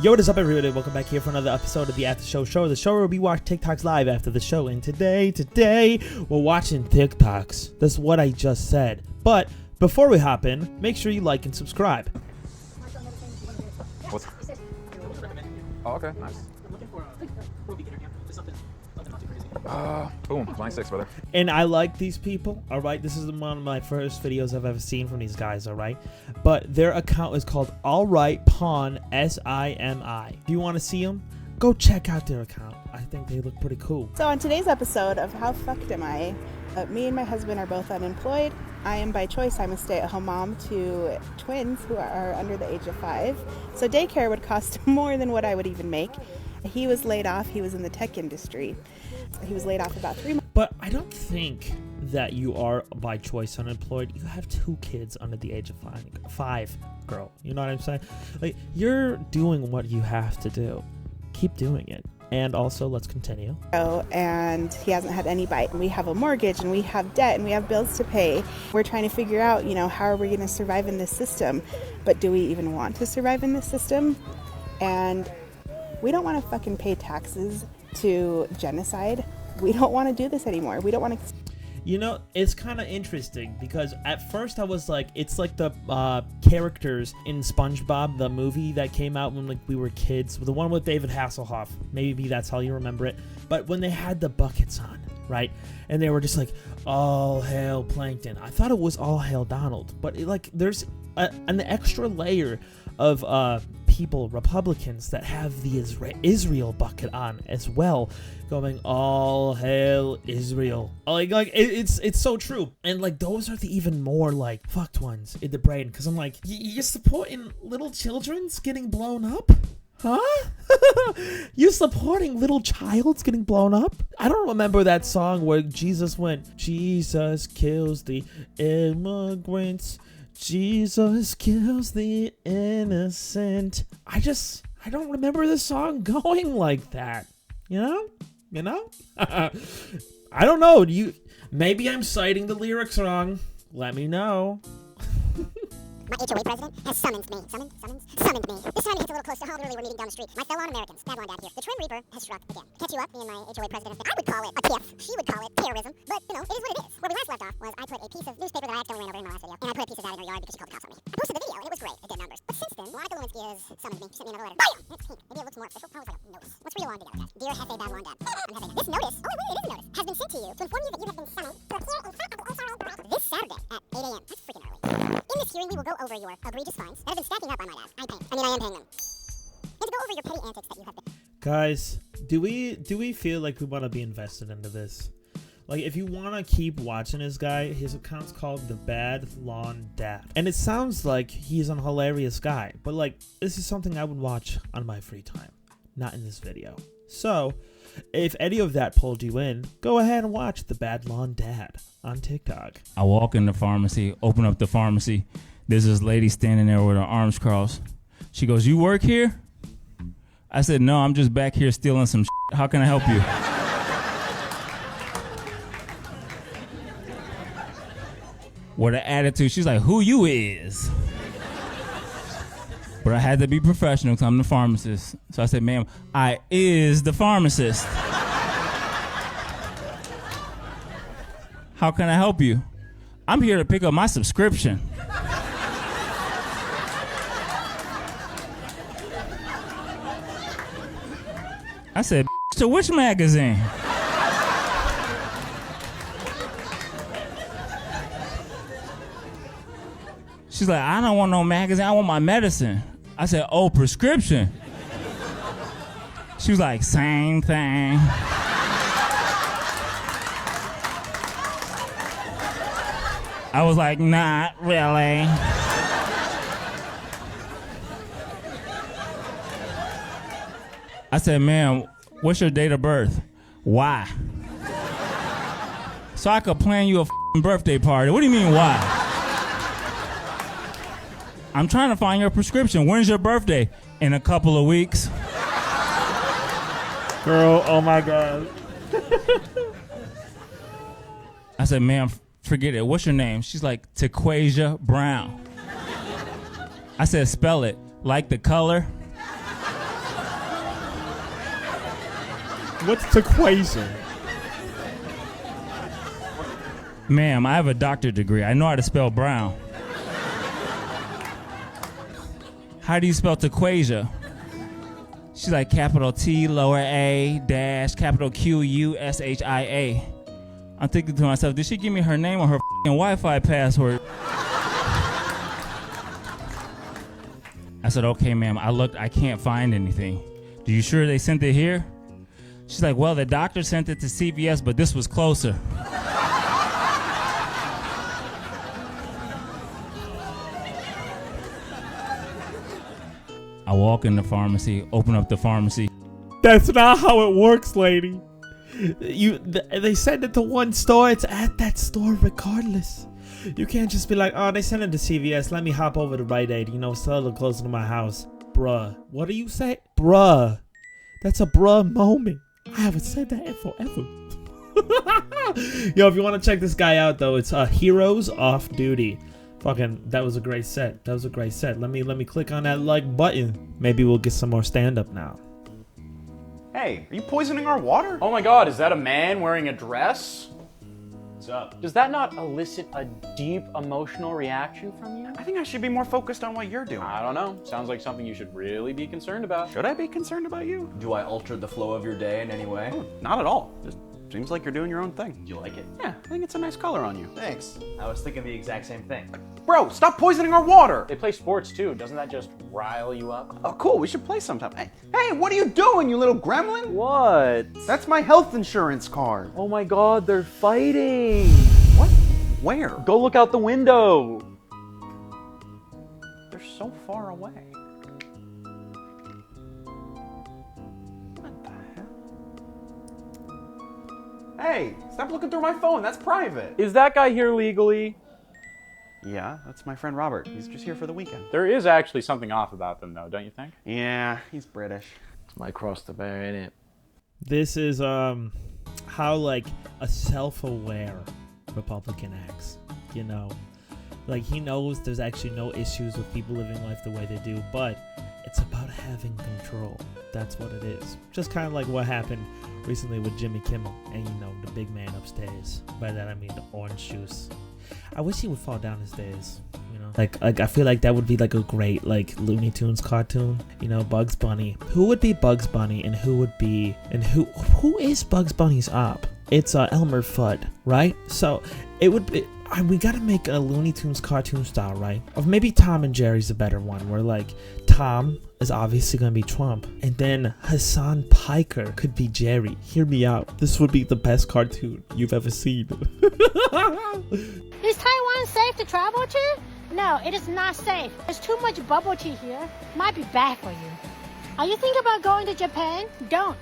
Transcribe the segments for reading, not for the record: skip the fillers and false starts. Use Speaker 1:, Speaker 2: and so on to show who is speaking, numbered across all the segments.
Speaker 1: Yo, what is up, everybody? Welcome back here for another episode of the After Show Show. The show where we watch TikToks live after the show. And today, we're watching TikToks. That's what I just said. But before we hop in, make sure you like and subscribe.
Speaker 2: What's... Oh, okay, nice. Boom, line 6, brother.
Speaker 1: And I like these people, all right? This is one of my first videos I've ever seen from these guys, all right? But their account is called Alright Pawn, S-I-M-I. If you want to see them, go check out their account. I think they look pretty cool.
Speaker 3: So on today's episode of How Fucked Am I, me and my husband are both unemployed. I am by choice. I'm a stay-at-home mom to twins who are under the age of 5. So daycare would cost more than what I would even make. He was laid off. He was in the tech industry. He was laid off about 3 months.
Speaker 1: But I don't think that you are by choice unemployed. You have 2 kids under the age of 5, girl. You know what I'm saying? Like, you're doing what you have to do. Keep doing it. And also, let's continue.
Speaker 3: And he hasn't had any bite. And we have a mortgage, and we have debt, and we have bills to pay. We're trying to figure out, how are we going to survive in this system? But do we even want to survive in this system? And we don't want to fucking pay taxes to genocide. We don't want to do this anymore. We don't want to.
Speaker 1: It's kind of interesting because at first I was like, it's like the characters in SpongeBob, the movie that came out when we were kids, the one with David Hasselhoff. Maybe that's how you remember it. But when they had the buckets on, right? And they were just like, all hail Plankton. I thought it was all hail Donald. But there's an extra layer of people, Republicans, that have the Israel bucket on as well, going all hail Israel. It's so true. And those are the even more fucked ones in the brain, because I'm like, you're supporting little children's getting blown up? Huh? You supporting little childs getting blown up? I don't remember that song where Jesus went, Jesus kills the immigrants, Jesus kills the innocent. I don't remember the song going like that. You know? I don't know. Maybe I'm citing the lyrics wrong. Let me know.
Speaker 4: My HOA president has summoned me. Summoned me. This time he hits a little close to home. Literally, we're meeting down the street. My fellow Americans, bad one down here. The Twin Reaper has struck again. To catch you up, me and my HOA president, I would call it a tiff. She would call it terrorism. But, it is what it is. Where we last left off was I put a piece of newspaper that I accidentally ran over in my last video. And I put pieces out in her yard because she called the cops on me. I posted the video, and it was great. It did numbers. But since then, Monica Lewinsky has summoned me. She sent me another letter. Bam! And it's pink. Maybe it looks more official. Probably like a notice. What's for your lawn together, guys? Dear Hefe Bad Lawn Dad. I'm having this notice. Oh, wait, it is a notice. Has been sent to you to inform you that you have been summoned to appear in front of the SRO this Saturday at 8 a.m. That's freaking early. In this hearing, we will go over your egregious fines that have been stacking up, I might add. I am paying them. And to go over your petty antics that you have been.
Speaker 1: Guys, do we feel like we want to be invested into this? If you want to keep watching this guy, his account's called The Bad Lawn Dad. And it sounds like he's an hilarious guy. But this is something I would watch on my free time. Not in this video. So, if any of that pulled you in, go ahead and watch The Bad Lawn Dad on TikTok.
Speaker 5: I walk in the pharmacy, open up the pharmacy. There's this lady standing there with her arms crossed. She goes, "You work here?" I said, "No, I'm just back here stealing some shit. How can I help you?" With an attitude, she's like, "Who you is?" But I had to be professional because I'm the pharmacist. So I said, "Ma'am, I is the pharmacist. How can I help you?" "I'm here to pick up my subscription." I said, "To which magazine?" She's like, "I don't want no magazine. I want my medicine." I said, "Oh, prescription." She was like, "Same thing." I was like, "Not really." I said, "Ma'am, what's your date of birth?" "Why?" "So I could plan you a birthday party." "What do you mean, why?" "I'm trying to find your prescription. When's your birthday?" "In a couple of weeks."
Speaker 1: Girl, oh my God.
Speaker 5: I said, "Ma'am, forget it. What's your name?" She's like, "Tequasia Brown." I said, "Spell it." "Like the color?"
Speaker 1: What's TheAshbro?
Speaker 5: Ma'am, I have a doctorate degree. I know how to spell brown. How do you spell TheAshbro? She's like capital T, lower A, dash, capital Q, U, S, H, I, A. I'm thinking to myself, did she give me her name or her f***ing Wi-Fi password? I said, okay, ma'am, I looked, I can't find anything. Are you sure they sent it here? She's like, well, the doctor sent it to CVS, but this was closer. I walk in the pharmacy, open up the pharmacy.
Speaker 1: That's not how it works, lady. They send it to one store. It's at that store regardless. You can't just be like, oh, they sent it to CVS. Let me hop over to Rite Aid. You know, it's a little closer to my house. Bruh. What do you say? Bruh. That's a bruh moment. I haven't said that in forever. Yo, if you want to check this guy out, though, it's Heroes Off Duty. Fucking, that was a great set. That was a great set. Let me click on that like button. Maybe we'll get some more stand-up now.
Speaker 6: Hey, are you poisoning our water?
Speaker 7: Oh my god, is that a man wearing a dress?
Speaker 6: What's up?
Speaker 7: Does that not elicit a deep emotional reaction from you?
Speaker 6: I think I should be more focused on what you're doing.
Speaker 7: I don't know. Sounds like something you should really be concerned about.
Speaker 6: Should I be concerned about you?
Speaker 8: Do I alter the flow of your day in any way?
Speaker 6: Oh, not at all. Just seems like you're doing your own thing.
Speaker 8: Do you like it?
Speaker 6: Yeah, I think it's a nice color on you.
Speaker 8: Thanks. I was thinking the exact same thing.
Speaker 6: Bro, stop poisoning our water!
Speaker 7: They play sports too. Doesn't that just rile you up?
Speaker 6: Oh, cool. We should play sometime. Hey, what are you doing, you little gremlin?
Speaker 7: What?
Speaker 6: That's my health insurance card.
Speaker 7: Oh my god, they're fighting!
Speaker 6: What? Where?
Speaker 7: Go look out the window!
Speaker 6: They're so far away. What the hell? Hey, stop looking through my phone. That's private.
Speaker 7: Is that guy here legally?
Speaker 6: Yeah, that's my friend Robert. He's just here for the weekend.
Speaker 7: There is actually something off about them though, don't you think?
Speaker 6: Yeah, he's British.
Speaker 7: It's my cross to bear, ain't it?
Speaker 1: This is how like a self-aware Republican acts, you know, like he knows there's actually no issues with people living life the way they do, but it's about having control. That's what it is. Just kind of like what happened recently with Jimmy Kimmel and, you know, the big man upstairs. By that I mean the orange juice. I wish he would fall down his days, you know. Like I feel like that would be like a great like Looney Tunes cartoon, you know, Bugs Bunny. Who would be Bugs Bunny and who is Bugs Bunny's op? It's Elmer Fudd, right? So it would be, we gotta make a Looney Tunes cartoon style, right? Of maybe Tom and Jerry's a better one, where like Tom is obviously gonna be Trump, and then Hassan Piker could be Jerry. Hear me out. This would be the best cartoon you've ever seen.
Speaker 9: Is Taiwan safe to travel to? No, it is not safe. There's too much bubble tea here. Might be bad for you. Are you thinking about going to Japan? Don't.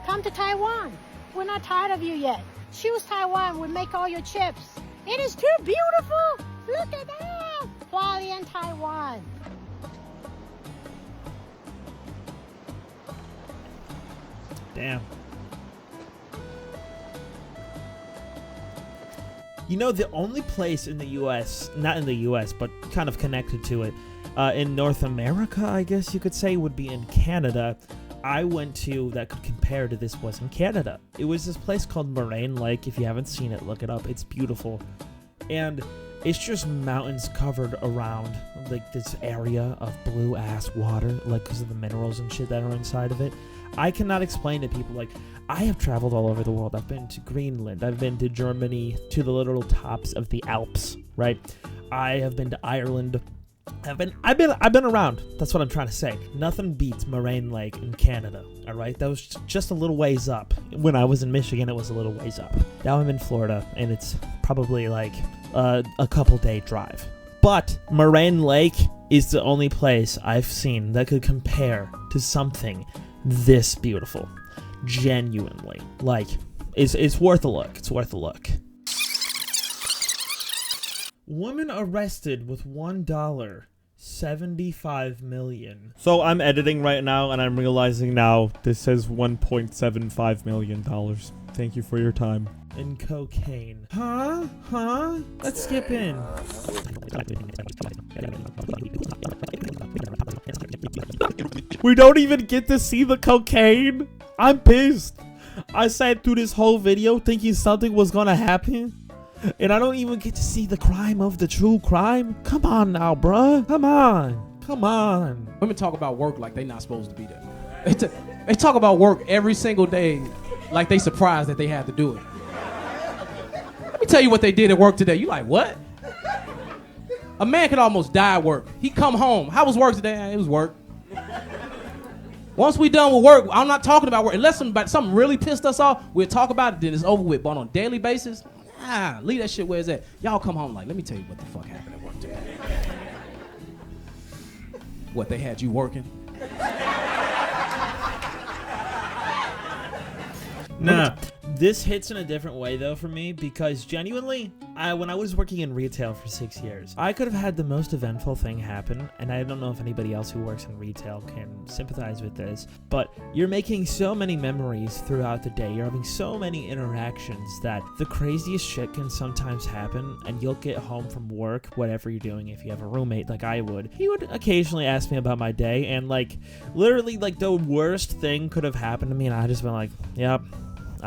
Speaker 9: Come to Taiwan. We're not tired of you yet. Choose Taiwan. We'll make all your chips. It is too beautiful. Look at that. Hualien, Taiwan.
Speaker 1: Damn. You know, the only place in the U.S., not in the U.S., but kind of connected to it, in North America, I guess you could say, would be in Canada. I went to that could compare to this was in Canada. It was this place called Moraine Lake. If you haven't seen it, look it up. It's beautiful. And it's just mountains covered around like this area of blue ass water, like because of the minerals and shit that are inside of it. I cannot explain to people, like, I have traveled all over the world. I've been to Greenland. I've been to Germany, to the literal tops of the Alps, right? I have been to Ireland. I've been around. That's what I'm trying to say. Nothing beats Moraine Lake in Canada, all right? That was just a little ways up. When I was in Michigan, it was a little ways up. Now I'm in Florida, and it's probably like a couple day drive. But Moraine Lake is the only place I've seen that could compare to something this beautiful. Genuinely. Like, it's worth a look. It's worth a look. Woman arrested with $1, 75 million. So I'm editing right now and I'm realizing now this says $1.75 million. Thank you for your time. In cocaine. Huh? Let's skip in. We don't even get to see the cocaine. I'm pissed. I sat through this whole video thinking something was gonna happen, and I don't even get to see the crime of the true crime. Come on now, bruh. Come on.
Speaker 10: Women talk about work like they not supposed to be there. They talk about work every single day like they surprised that they had to do it. Let me tell you what they did at work today. You like, what? A man could almost die at work. He come home. How was work today? It was work. Once we done with work, I'm not talking about work. Unless something really pissed us off, we'll talk about it, then it's over with. But on a daily basis, leave that shit where it's at. Y'all come home like, let me tell you what the fuck happened at work today. What, they had you working?
Speaker 1: Nah, this hits in a different way though for me, because genuinely, when I was working in retail for 6 years, I could have had the most eventful thing happen, and I don't know if anybody else who works in retail can sympathize with this, but you're making so many memories throughout the day, you're having so many interactions that the craziest shit can sometimes happen, and you'll get home from work, whatever you're doing, if you have a roommate like I would, he would occasionally ask me about my day, and like, literally, like, the worst thing could have happened to me, and I just been like, yep.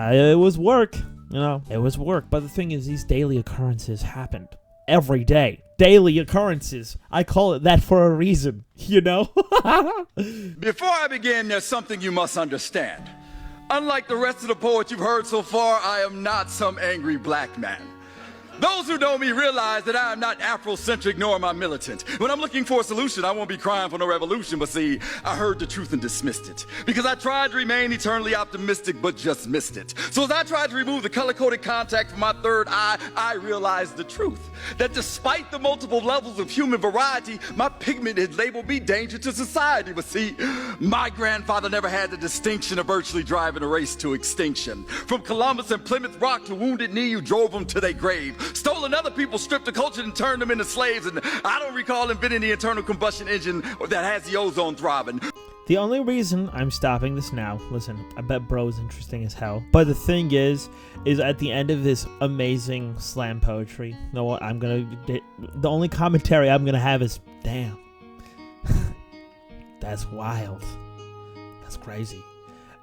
Speaker 1: It was work, it was work. But the thing is, these daily occurrences happened every day. Daily occurrences. I call it that for a reason, Before
Speaker 11: I begin, there's something you must understand. Unlike the rest of the poets you've heard so far, I am not some angry black man. Those who know me realize that I am not Afrocentric nor am I militant. When I'm looking for a solution, I won't be crying for no revolution, but see, I heard the truth and dismissed it. Because I tried to remain eternally optimistic, but just missed it. So as I tried to remove the color-coded contact from my third eye, I realized the truth. That despite the multiple levels of human variety, my pigment had labeled me danger to society. But see, my grandfather never had the distinction of virtually driving a race to extinction. From Columbus and Plymouth Rock to Wounded Knee, you drove them to their grave. Stolen other people, stripped the culture and turned them into slaves, and I don't recall inventing the internal combustion engine that has the ozone throbbing.
Speaker 1: The only reason I'm stopping this now, listen, I bet bro is interesting as hell, but the thing is at the end of this amazing slam poetry, you know what, the only commentary I'm gonna have is, damn, that's wild, that's crazy,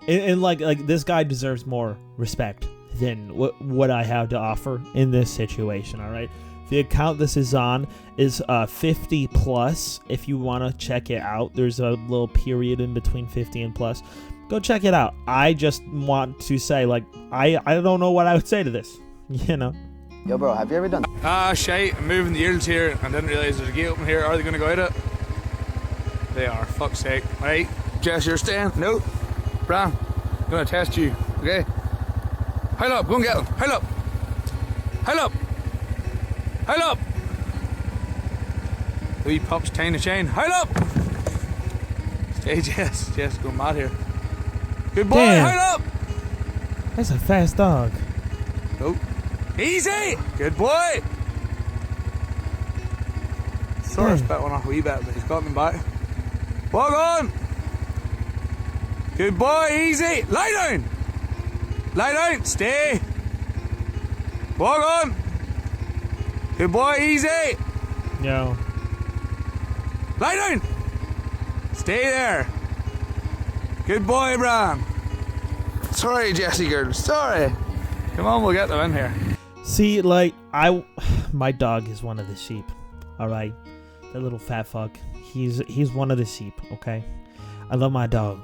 Speaker 1: and like this guy deserves more respect than what I have to offer in this situation, all right? The account this is on is 50 plus. If you want to check it out, there's a little period in between 50 and plus. Go check it out. I just want to say, like, I don't know what I would say to this,
Speaker 6: Yo, bro, have you ever done...
Speaker 12: Shite, I'm moving the yields here and didn't realise there's a gate open here. Are they going to go out it? They are, fuck's sake. Right, Jess, you're staying? No. Bram, I'm going to test you, okay? Heil up, go and get him. Heil up. Heil up. Heil up. The wee pup's tying the chain. Heil up. Stay, Jess. Jess going mad here. Good boy,
Speaker 1: damn.
Speaker 12: heil up.
Speaker 1: That's a fast dog.
Speaker 12: Oh. Easy. Good boy. Sort of spit one off a wee bit, but he's got me back. Walk on. Good boy, easy. Lie down. Lie down, stay. Walk on. Good boy, easy.
Speaker 1: Yo.
Speaker 12: Lie down. Stay there. Good boy, Bram. Sorry, Jessie girl, sorry. Come on, we'll get them in here.
Speaker 1: See, like, my dog is one of the sheep, all right? That little fat fuck, he's one of the sheep, okay? I love my dog,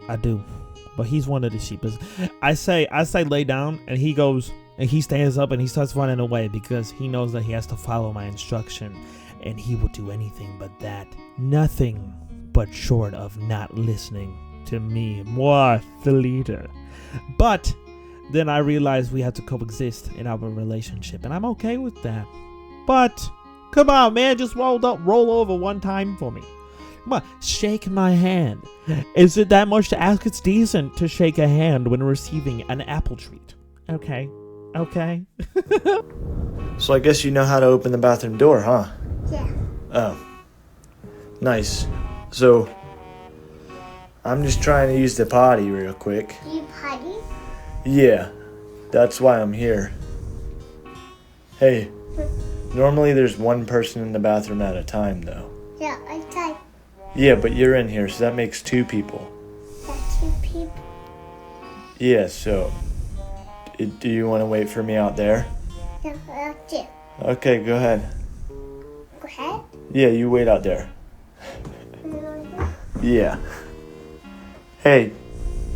Speaker 1: I do. But he's one of the sheep. I say lay down, and he goes, and he stands up, and he starts running away because he knows that he has to follow my instruction, and he will do anything but that. Nothing but short of not listening to me. Moi, the leader. But then I realized we have to coexist in our relationship, and I'm okay with that. But come on, man, just roll over one time for me. Come on, shake my hand. Is it that much to ask? It's decent to shake a hand when receiving an apple treat. Okay.
Speaker 13: So I guess you know how to open the bathroom door, huh?
Speaker 4: Yeah.
Speaker 13: Oh. Nice. So, I'm just trying to use the potty real quick.
Speaker 4: You potty?
Speaker 13: Yeah, that's why I'm here. Hey, normally there's one person in the bathroom at a time, though.
Speaker 4: Yeah, I type.
Speaker 13: Yeah, but you're in here, so that makes two people.
Speaker 4: That's two people.
Speaker 13: Yeah, so do you want to wait for me out there?
Speaker 4: Yeah,
Speaker 13: Okay, go ahead.
Speaker 4: Go ahead.
Speaker 13: Yeah, you wait out there. Yeah. Hey,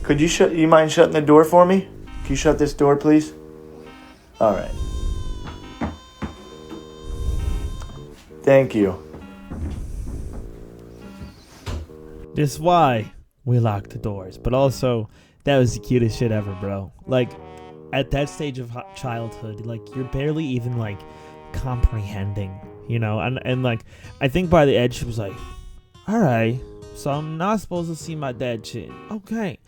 Speaker 13: could you mind shutting the door for me? Can you shut this door, please? All right. Thank you.
Speaker 1: This is why we lock the doors. But also, that was the cutest shit ever, bro. Like, at that stage of childhood, like, you're barely even, like, comprehending, you know? And like, I think by the end, she was like, all right, so I'm not supposed to see my dad chin. Okay.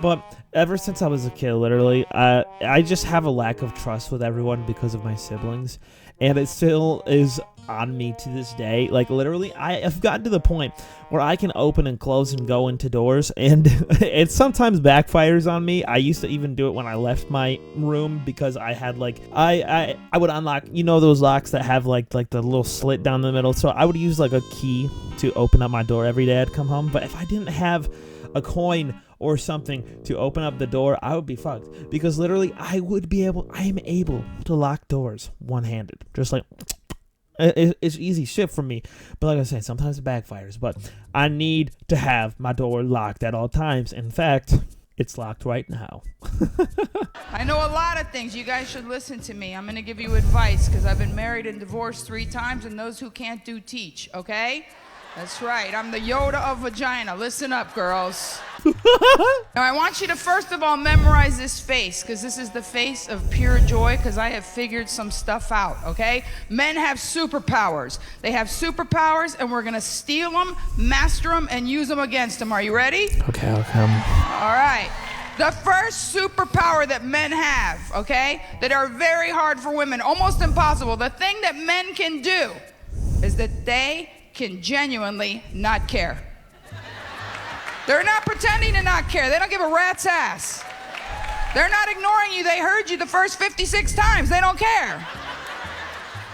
Speaker 1: But ever since I was a kid, literally, I just have a lack of trust with everyone because of my siblings. And it still is on me to this day. Like, literally, I have gotten to the point where I can open and close and go into doors, and it sometimes backfires on me. I used to even do it when I left my room because I had, like, I would unlock, you know, those locks that have like the little slit down the middle. So I would use like a key to open up my door every day I'd come home. But if I didn't have a coin or something to open up the door, I would be fucked, because literally I am able to lock doors one-handed, just like it's easy shit for me. But like I said, sometimes it backfires, but I need to have my door locked at all times. In fact, it's locked right now.
Speaker 14: I know a lot of things. You guys should listen to me. I'm going to give you advice because I've been married and divorced 3 times, and those who can't do teach, okay? That's right. I'm the Yoda of vagina. Listen up, girls. Now, I want you to first of all memorize this face, because this is the face of pure joy, because I have figured some stuff out, okay? Men have superpowers. They have superpowers, and we're going to steal them, master them, and use them against them. Are you ready?
Speaker 1: Okay, I'll come.
Speaker 14: All right. The first superpower that men have, okay, that are very hard for women, almost impossible, the thing that men can do is that they can genuinely not care. They're not pretending to not care. They don't give a rat's ass. They're not ignoring you. They heard you the first 56 times. They don't care.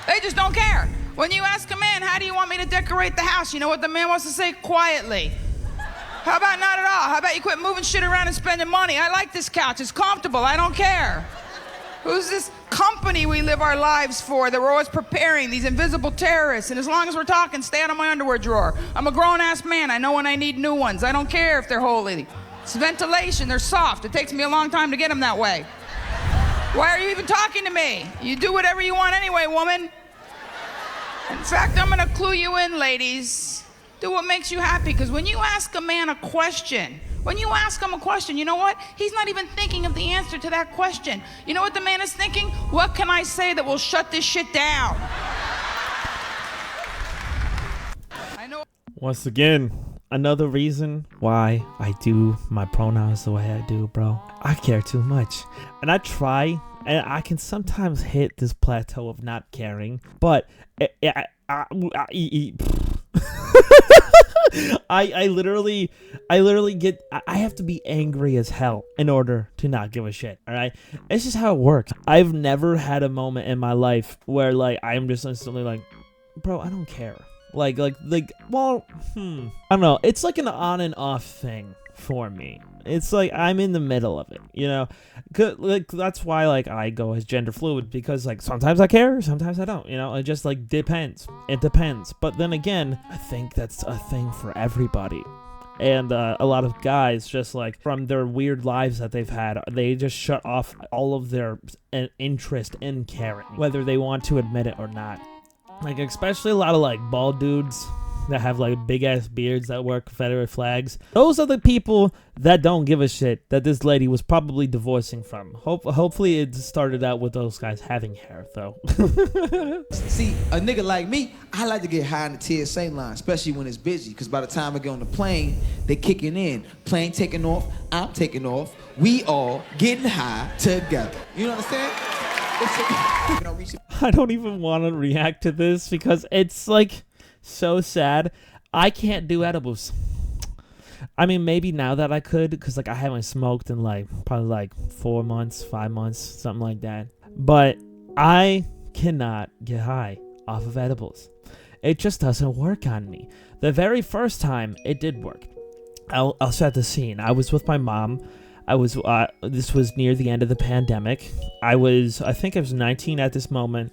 Speaker 14: They just don't care. When you ask a man, how do you want me to decorate the house? You know what the man wants to say? Quietly. How about not at all? How about you quit moving shit around and spending money? I like this couch. It's comfortable. I don't care. Who's this company we live our lives for that we're always preparing, these invisible terrorists? And as long as we're talking, stay out of my underwear drawer. I'm a grown-ass man. I know when I need new ones. I don't care if they're holy. It's ventilation. They're soft. It takes me a long time to get them that way. Why are you even talking to me? You do whatever you want anyway, woman. In fact, I'm going to clue you in, ladies. Do what makes you happy, because when you ask a man a question, you know what? He's not even thinking of the answer to that question. You know what the man is thinking? What can I say that will shut this shit down? I know.
Speaker 1: Once again, another reason why I do my pronouns the way I do, bro. I care too much. And I try, and I can sometimes hit this plateau of not caring, but I literally get, I have to be angry as hell in order to not give a shit, alright? It's just how it works. I've never had a moment in my life where, like, I'm just instantly like, bro, I don't care. Like, well, I don't know. It's like an on and off thing for me. It's like I'm in the middle of it, you know? Like, that's why, like, I go as gender fluid, because, like, sometimes I care, sometimes I don't, you know? It just, like, depends. It depends. But then again, I think that's a thing for everybody. And a lot of guys, just, like, from their weird lives that they've had, they just shut off all of their interest in caring, whether they want to admit it or not. Like, especially a lot of, like, bald dudes that have, like, big-ass beards that wear Confederate flags. Those are the people that don't give a shit that this lady was probably divorcing from. Hopefully it started out with those guys having hair, though.
Speaker 15: See, a nigga like me, I like to get high in the TSA line, especially when it's busy, because by the time I get on the plane, they kicking in. Plane taking off, I'm taking off. We all getting high together. You understand?
Speaker 1: I don't even want to react to this because it's, like, so sad. I can't do edibles. I mean, maybe now that I could, because, like, I haven't smoked in, like, probably, like, 4 months, 5 months, something like that. But I cannot get high off of edibles. It just doesn't work on me. The very first time, it did work. I'll set the scene. I was with my mom. I was this was near the end of the pandemic. I think I was 19 at this moment,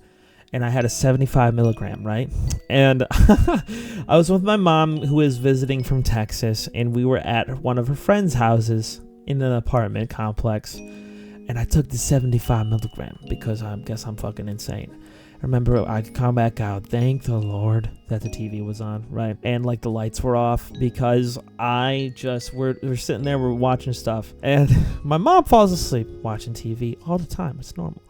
Speaker 1: and I had a 75 milligram, right? And I was with my mom, who is visiting from Texas, and we were at one of her friends' houses in an apartment complex, and I took the 75 milligram because I guess I'm fucking insane. I remember I could come back out, thank the Lord that the TV was on, right? And like the lights were off because we're sitting there, we're watching stuff, and my mom falls asleep watching TV all the time. It's normal.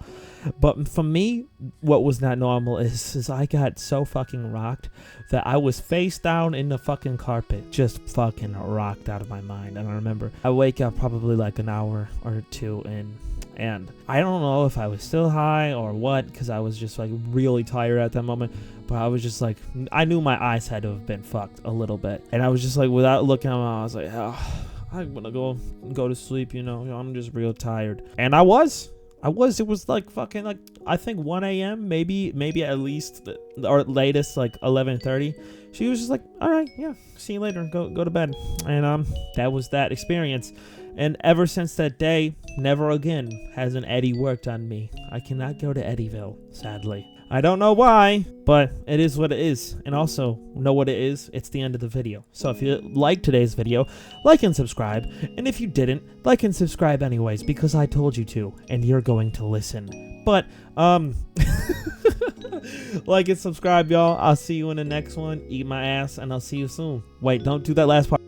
Speaker 1: But for me, what was not normal is I got so fucking rocked that I was face down in the fucking carpet, just fucking rocked out of my mind. And I remember I wake up probably like an hour or two in, and I don't know if I was still high or what, because I was just like really tired at that moment. But I was just like, I knew my eyes had to have been fucked a little bit, and I was just like, without looking at them, I was like, oh, I'm gonna go to sleep, you know, I'm just real tired. And it was like fucking like, I think 1 a.m. maybe at least, or latest like 11:30. She was just like, all right, yeah, see you later, go to bed. And that was that experience. And ever since that day, never again has an Eddie worked on me. I cannot go to Eddyville, sadly. I don't know why, but it is what it is. And also, know what it is? It's the end of the video. So if you liked today's video, like and subscribe. And if you didn't, like and subscribe anyways, because I told you to, and you're going to listen. But, like and subscribe, y'all. I'll see you in the next one. Eat my ass, and I'll see you soon. Wait, don't do that last part.